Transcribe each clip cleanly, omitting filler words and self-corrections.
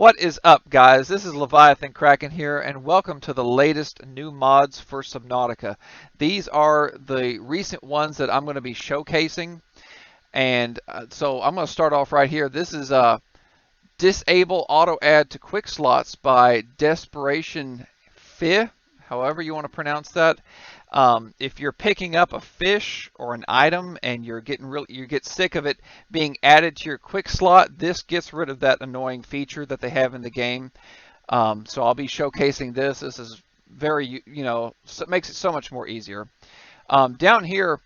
What is up, guys? This is Leviathan Kraken here, and welcome to the latest new mods for Subnautica. These are the recent ones that I'm going to be showcasing, and so I'm going to start off right here. This is Disable Auto Add to Quick Slots by Desperation Fi, however you want to pronounce that. If you're picking up a fish or an item and you get sick of it being added to your quick slot, this gets rid of that annoying feature that they have in the game. So I'll be showcasing this. This is very, makes it so much more easier. Down here,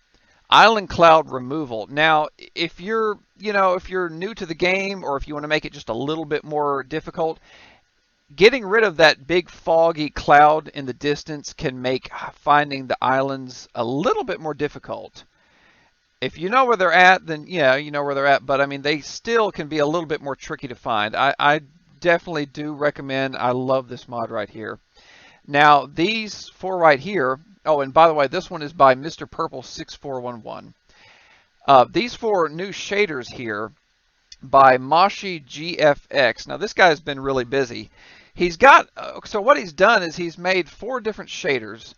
Island Cloud Removal. Now, if you're new to the game, or if you want to make it just a little bit more difficult, getting rid of that big foggy cloud in the distance can make finding the islands a little bit more difficult. If you know where they're at, then yeah, you know where they're at, but I mean, they still can be a little bit more tricky to find. I definitely do recommend, I love this mod right here. Now, these four right here, oh, and by the way, this one is by Mr. Purple 6411. These four new shaders here by Moshi GFX. Now, this guy's been really busy. He's got, so what he's done is he's made 4 different shaders,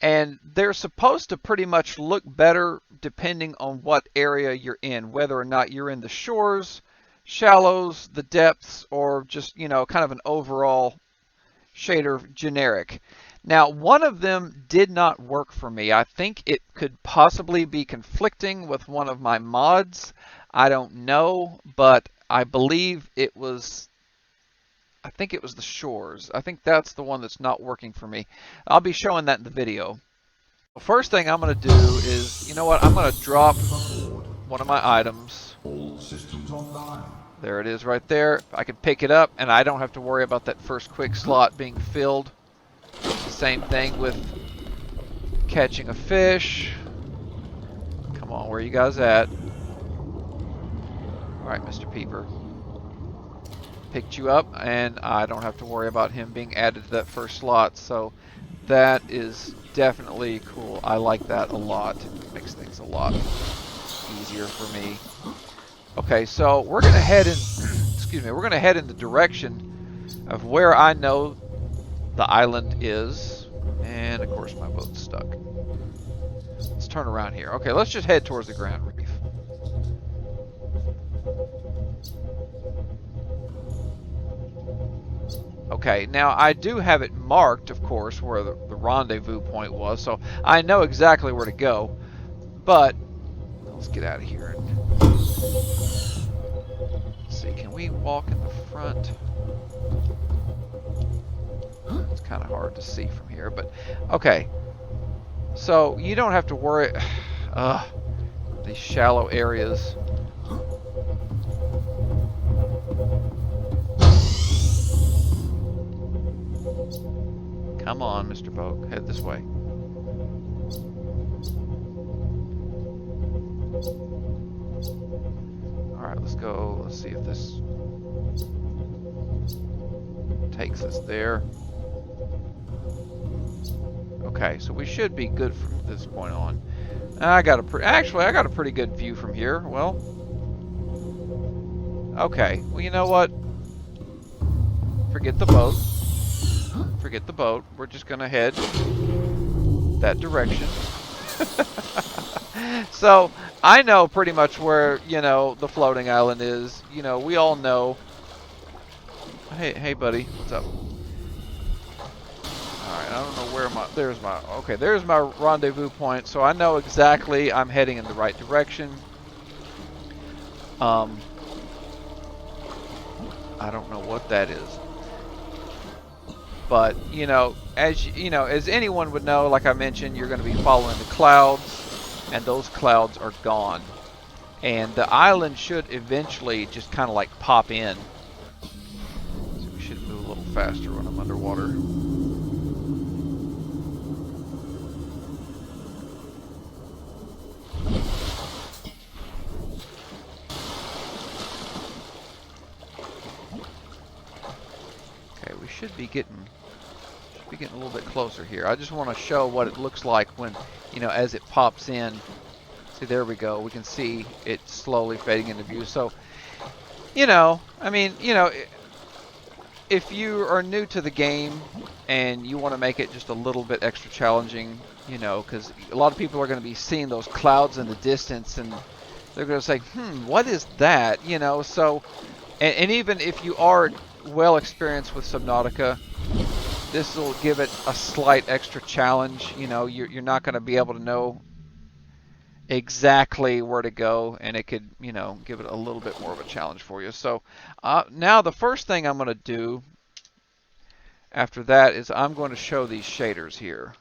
and they're supposed to pretty much look better depending on what area you're in, whether or not you're in the shores, shallows, the depths, or just, kind of an overall shader generic. Now, one of them did not work for me. I think it could possibly be conflicting with one of my mods. I don't know, but I believe it was, I think it was the shores. I think that's the one that's not working for me. I'll be showing that in the video. The first thing I'm going to do is, you know what, I'm going to drop one of my items. All systems online. There it is right there. I can pick it up, and I don't have to worry about that first quick slot being filled. Same thing with catching a fish. Come on, where are you guys at? Alright, Mr. Peeper. Picked you up, and I don't have to worry about him being added to that first slot, so that is definitely cool. I like that a lot. It makes things a lot easier for me. Okay, so we're gonna head in excuse me, we're gonna head in the direction of where I know the island is, and of course my boat's stuck. Let's turn around here. Okay, let's just head towards the ground reef. Okay, now I do have it marked, of course, where the rendezvous point was, so I know exactly where to go. But let's get out of here. Let's see, can we walk in the front? It's kind of hard to see from here, but okay. So you don't have to worry. These shallow areas. Come on, Mr. Boat, head this way. Alright, let's go. Let's see if this takes us there. Okay, so we should be good from this point on. I got a pretty good view from here. Well, okay. Well, you know what? Forget the boat. Forget the boat. We're just gonna head that direction. So I know pretty much where the floating island is. We all know. Hey, buddy, what's up? All right, I don't know where there's my rendezvous point. So I know exactly I'm heading in the right direction. I don't know what that is. But, as anyone would know, like I mentioned, you're going to be following the clouds, and those clouds are gone. And the island should eventually just kind of like pop in. So we should move a little faster when I'm underwater. Okay, we should be getting a little bit closer here. I just want to show what it looks like when, as it pops in. See, there we go. We can see it slowly fading into view. So, I mean, if you are new to the game and you want to make it just a little bit extra challenging, you know, because a lot of people are going to be seeing those clouds in the distance and they're going to say, what is that? You know, so, and even if you are well experienced with Subnautica, this will give it a slight extra challenge. You know, you're not going to be able to know exactly where to go, and it could, you know, give it a little bit more of a challenge for you. So now the first thing I'm going to do after that is I'm going to show these shaders here.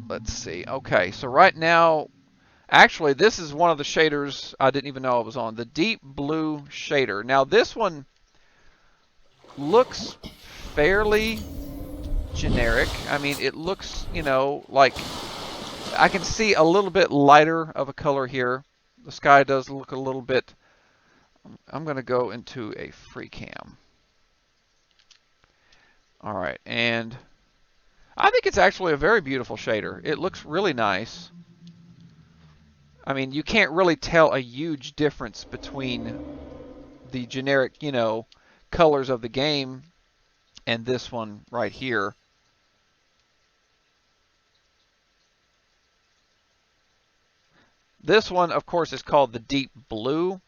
Let's see. Okay, so right now, actually, this is one of the shaders I didn't even know I was on, the deep blue shader. Now, this one looks fairly generic. I mean, it looks, you know, like I can see a little bit lighter of a color here. The sky does look a little bit. I'm going to go into a free cam. All right, and I think it's actually a very beautiful shader. It looks really nice. I mean, you can't really tell a huge difference between the generic, you know, colors of the game and this one right here. This one, of course, is called the deep blue.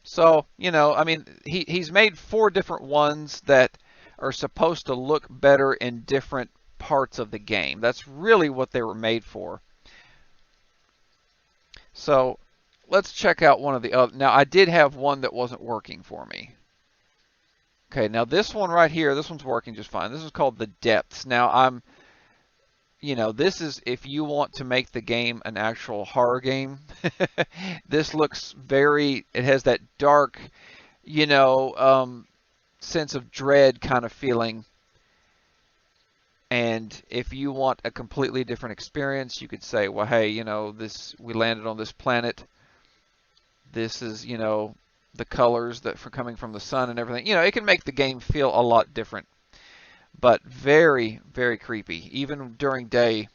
So, you know, I mean, he's made 4 different ones that are supposed to look better in different parts of the game. That's really what they were made for. So let's check out one of the other. Now, I did have one that wasn't working for me. Okay, now this one right here, this one's working just fine. This is called the depths. Now, you know, this is if you want to make the game an actual horror game. This looks very, it has that dark, you know, sense of dread kind of feeling. And if you want a completely different experience, you could say, well, hey, you know, we landed on this planet. This is, you know, the colors that for coming from the sun and everything. You know, it can make the game feel a lot different. But very, very creepy. Even during day,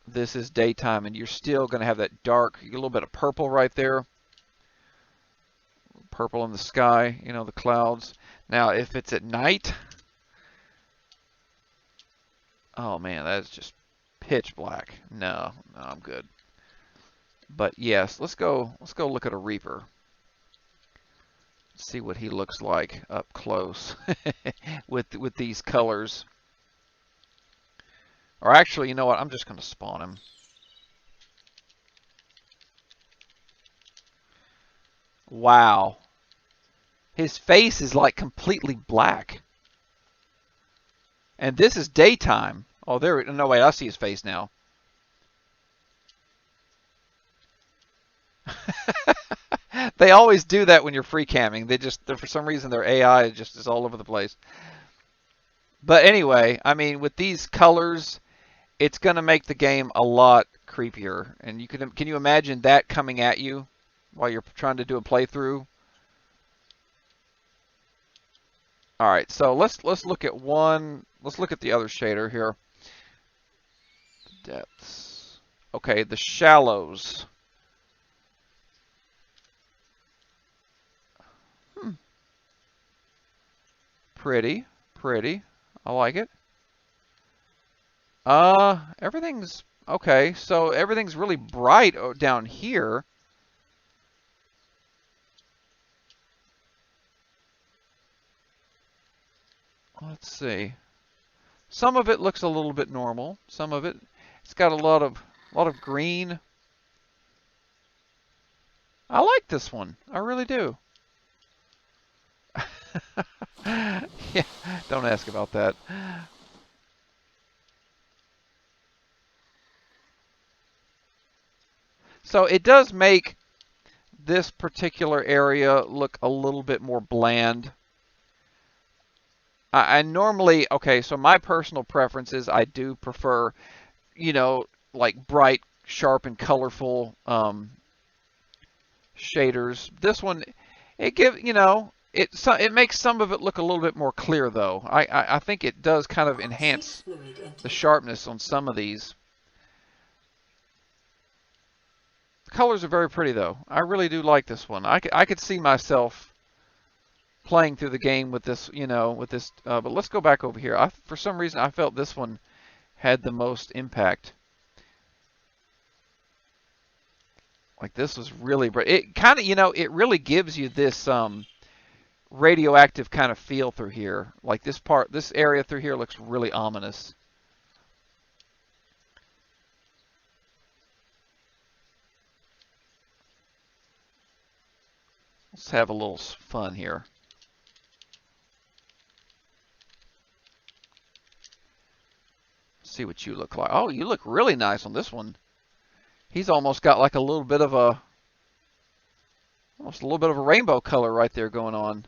this is daytime, and you're still going to have that dark, a little bit of purple right there. Purple in the sky, you know, the clouds. Now, if it's at night, oh man, that's just pitch black. No, I'm good. But yes, let's go look at a Reaper. See what he looks like up close with these colors. Or actually, you know what? I'm just going to spawn him. Wow. His face is like completely black. And this is daytime. Oh, there. No, wait. I see his face now. They always do that when you're free camming. For some reason, their AI just is all over the place. But anyway, I mean, with these colors, it's going to make the game a lot creepier. And can you imagine that coming at you while you're trying to do a playthrough? All right, so let's look at one. Let's look at the other shader here. Depths. Okay, the shallows. Pretty. I like it. Everything's okay. So everything's really bright down here. Let's see. Some of it looks a little bit normal. Some of it's got a lot of green. I like this one. I really do. Yeah, don't ask about that. So it does make this particular area look a little bit more bland. I normally, okay, so my personal preference is I do prefer, you know, like bright, sharp, and colorful shaders. This one, you know, it makes some of it look a little bit more clear, though. I think it does kind of enhance the sharpness on some of these. The colors are very pretty though. I really do like this one. I could see myself playing through the game with this, you know, with this. But let's go back over here. For some reason, I felt this one had the most impact. Like this was really bright. It kind of, you know, it really gives you this radioactive kind of feel through here. Like this area through here looks really ominous. Let's have a little fun here. See what you look like. Oh, you look really nice on this one. He's almost got like almost a little bit of a rainbow color right there going on.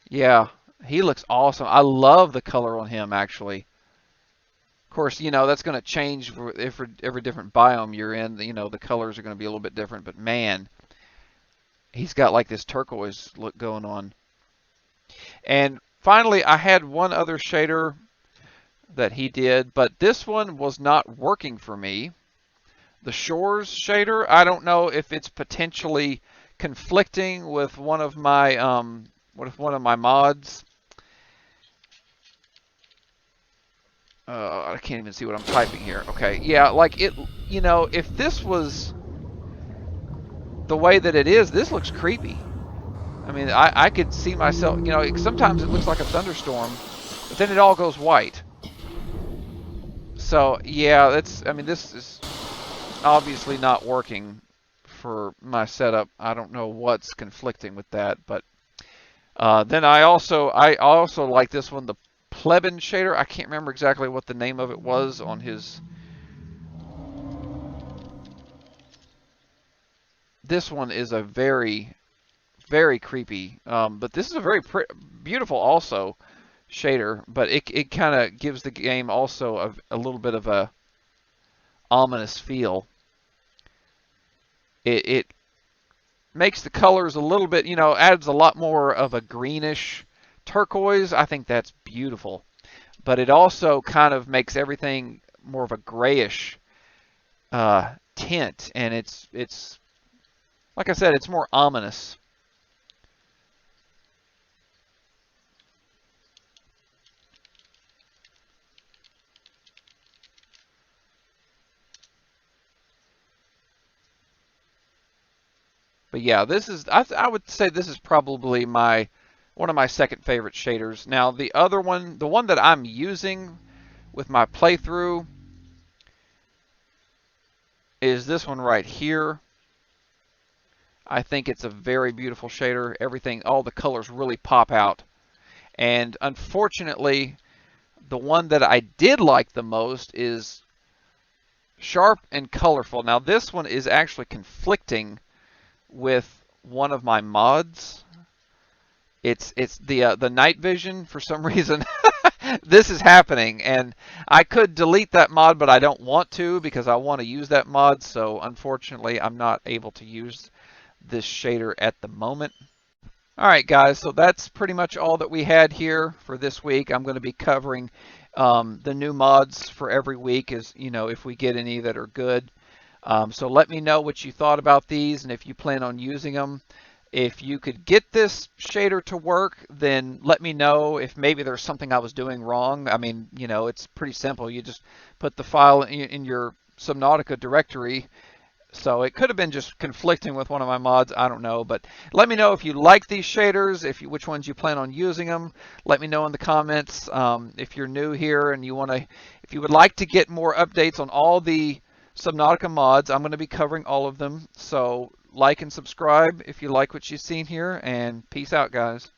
Yeah, he looks awesome. I love the color on him, actually. Of course, you know, that's going to change for every different biome you're in. You know, the colors are going to be a little bit different, but man, he's got like this turquoise look going on. And finally, I had one other shader that he did, but this one was not working for me. The shores shader, I don't know if it's potentially conflicting with one of my mods. I can't even see what I'm typing here. Okay, yeah, like it, you know, if this was the way that it is, this looks creepy. I mean, I could see myself, you know, sometimes it looks like a thunderstorm, but then it all goes white. So, yeah, I mean, this is obviously not working for my setup. I don't know what's conflicting with that, but then I also like this one, the Plebin shader. I can't remember exactly what the name of it was on his. This one is a very, very creepy, but this is a very beautiful also shader, but it kind of gives the game also a little bit of a ominous feel. It makes the colors a little bit, you know, adds a lot more of a greenish turquoise. I think that's beautiful, but it also kind of makes everything more of a grayish tint, and it's like I said, it's more ominous. But yeah, this is, I would say this is probably one of my second favorite shaders. Now the other one, the one that I'm using with my playthrough, is this one right here. I think it's a very beautiful shader. Everything, all the colors really pop out. And unfortunately, the one that I did like the most is Sharp and Colorful. Now this one is actually conflicting with one of my mods. It's the night vision. For some reason this is happening, and I could delete that mod, but I don't want to because I want to use that mod. So unfortunately, I'm not able to use this shader at the moment. All right, guys, so that's pretty much all that we had here for this week. I'm going to be covering the new mods for every week, as you know, if we get any that are good. So let me know what you thought about these and if you plan on using them. If you could get this shader to work, then let me know if maybe there's something I was doing wrong. I mean, you know, it's pretty simple. You just put the file in your Subnautica directory. So it could have been just conflicting with one of my mods. I don't know, but let me know if you like these shaders, which ones you plan on using them. Let me know in the comments. If you're new here and if you would like to get more updates on all the Subnautica mods, I'm going to be covering all of them. So like and subscribe if you like what you've seen here, and peace out, guys.